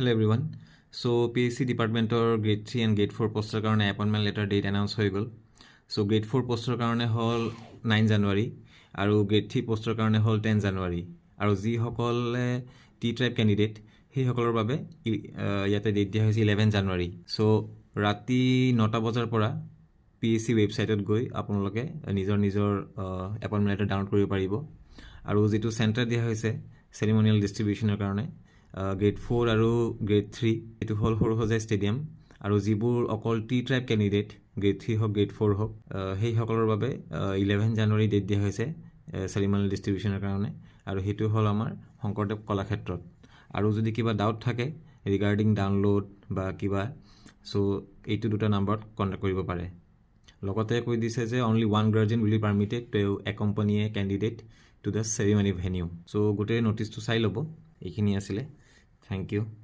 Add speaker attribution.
Speaker 1: Hello everyone. So PSC department or grade 3 and grade 4 poster karone appointment letter date announce hoy gol. So grade 4 poster karone hol 9 January aru grade 3 poster karone hol 10 January aru ji hokole T type candidate he hokolor babe yate date dia hoise 11 January. So rati 9 bajar pora PSC website ot goi apunaloke nijor appointment letter download koribo paribo aru jitu center dia hoise ceremonial distribution karone grade 4 আৰু grade 3 এটো হল হৰহজা stadium আৰু জিবুৰ অকল T tribe candidate grade 3 হক grade 4 হক হেই সকলৰ বাবে 11 জানুৱাৰী date দিয়া হৈছে সেৰিমনিয়েল ডিস্ট্ৰিবিউচনৰ কাৰণে আৰু হেতু হল আমাৰ শংকৰদেৱ কলাক্ষেত্ৰত আৰু যদি কিবা ডাউট থাকে ৰিগাৰ্ডিং ডাউনলোড বা কিবা সো এইটো দুটা নম্বৰত কন্টাক্ট কৰিব পাৰে লগতে কৈ দিছে যে only one guardian will be permitted to accompany a candidate to the ceremony venue so গোটেই নোটিছটো চাই লব এইখিনি আছিল Thank you.